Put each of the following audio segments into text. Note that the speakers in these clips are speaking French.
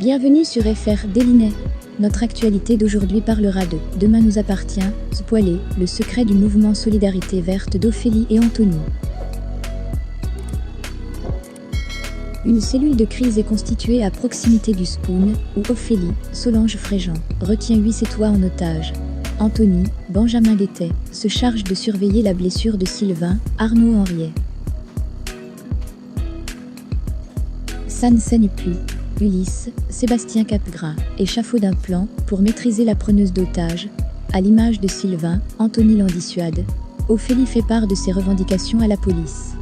Bienvenue sur FR Délinet. Notre actualité d'aujourd'hui parlera de « Demain nous appartient », spoilé, le secret du mouvement Solidarité Verte d'Ophélie et Anthony. Une cellule de crise est constituée à proximité du Spoon, où Ophélie, Solange Fréjean, retient 8 sétois en otage. Anthony, Benjamin Guettet, se charge de surveiller la blessure de Sylvain, Arnaud Henriet. San Senupu, Ulysse, Sébastien Capgras, échafaudent un plan pour maîtriser la preneuse d'otages. À l'image de Sylvain, Anthony l'en dissuade. Ophélie fait part de ses revendications à la police.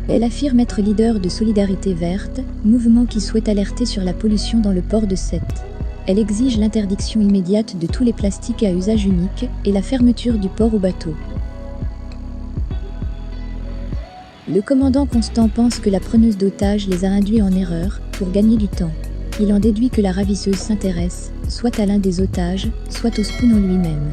Elle affirme être leader de Solidarité Verte, mouvement qui souhaite alerter sur la pollution dans le port de Sète. Elle exige l'interdiction immédiate de tous les plastiques à usage unique et la fermeture du port aux bateaux. Le commandant Constant pense que la preneuse d'otages les a induits en erreur pour gagner du temps. Il en déduit que la ravisseuse s'intéresse, soit à l'un des otages, soit au Spoon en lui-même.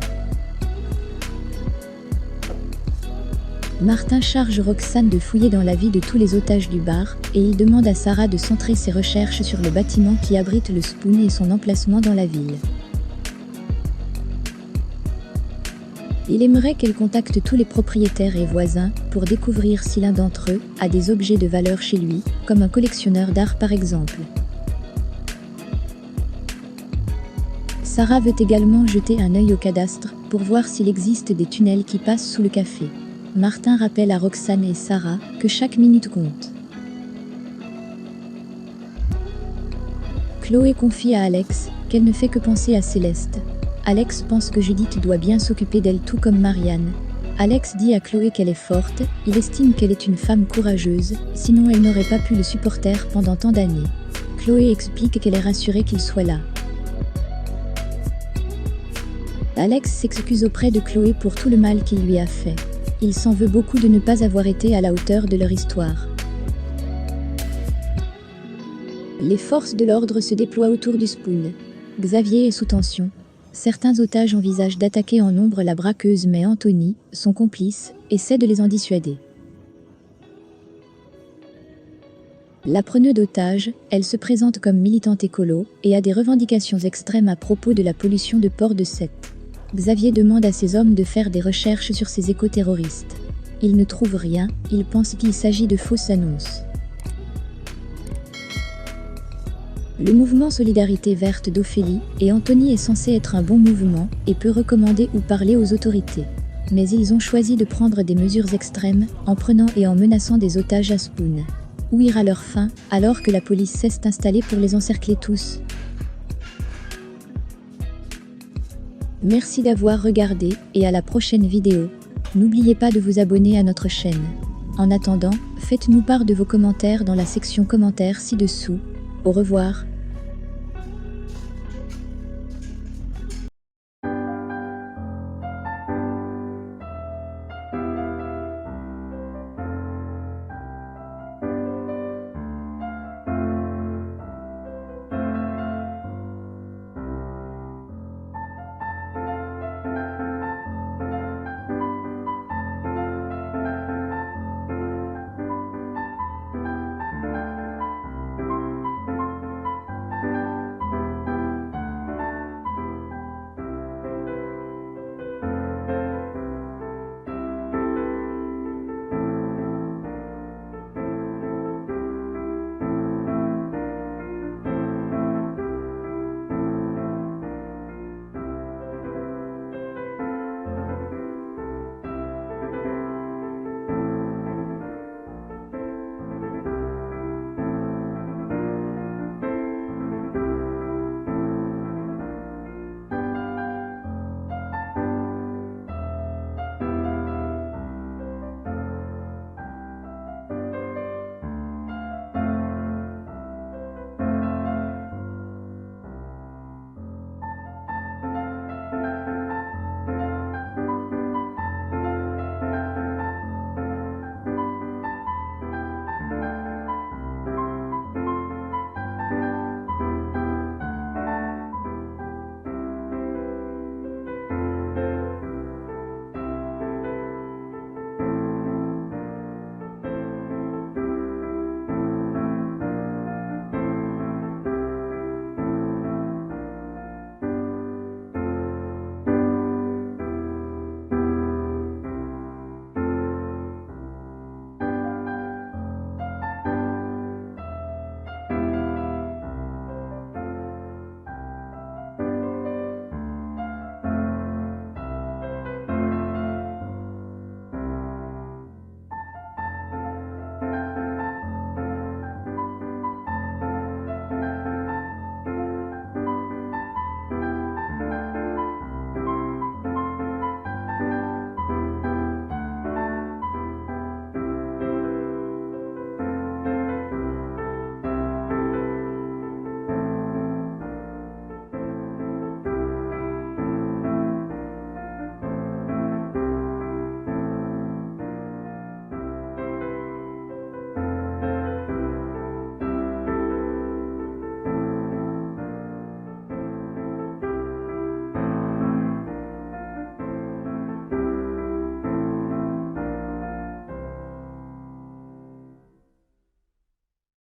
Martin charge Roxane de fouiller dans la vie de tous les otages du bar, et il demande à Sarah de centrer ses recherches sur le bâtiment qui abrite le Spoon et son emplacement dans la ville. Il aimerait qu'elle contacte tous les propriétaires et voisins pour découvrir si l'un d'entre eux a des objets de valeur chez lui, comme un collectionneur d'art par exemple. Sarah veut également jeter un œil au cadastre pour voir s'il existe des tunnels qui passent sous le café. Martin rappelle à Roxane et Sarah que chaque minute compte. Chloé confie à Alex qu'elle ne fait que penser à Céleste. Alex pense que Judith doit bien s'occuper d'elle tout comme Marianne. Alex dit à Chloé qu'elle est forte, il estime qu'elle est une femme courageuse, sinon elle n'aurait pas pu le supporter pendant tant d'années. Chloé explique qu'elle est rassurée qu'il soit là. Alex s'excuse auprès de Chloé pour tout le mal qu'il lui a fait. Il s'en veut beaucoup de ne pas avoir été à la hauteur de leur histoire. Les forces de l'ordre se déploient autour du Spoon. Xavier est sous tension. Certains otages envisagent d'attaquer en nombre la braqueuse mais Anthony, son complice, essaie de les en dissuader. La preneuse d'otages, elle se présente comme militante écolo et a des revendications extrêmes à propos de la pollution de port de Sète. Xavier demande à ses hommes de faire des recherches sur ces éco-terroristes. Ils ne trouvent rien, ils pensent qu'il s'agit de fausses annonces. Le mouvement Solidarité Verte d'Ophélie et Anthony est censé être un bon mouvement et peut recommander ou parler aux autorités. Mais ils ont choisi de prendre des mesures extrêmes en prenant et en menaçant des otages à Spoon. Où ira leur fin alors que la police s'est installée pour les encercler tous? Merci d'avoir regardé et à la prochaine vidéo. N'oubliez pas de vous abonner à notre chaîne. En attendant, faites-nous part de vos commentaires dans la section commentaires ci-dessous. Au revoir.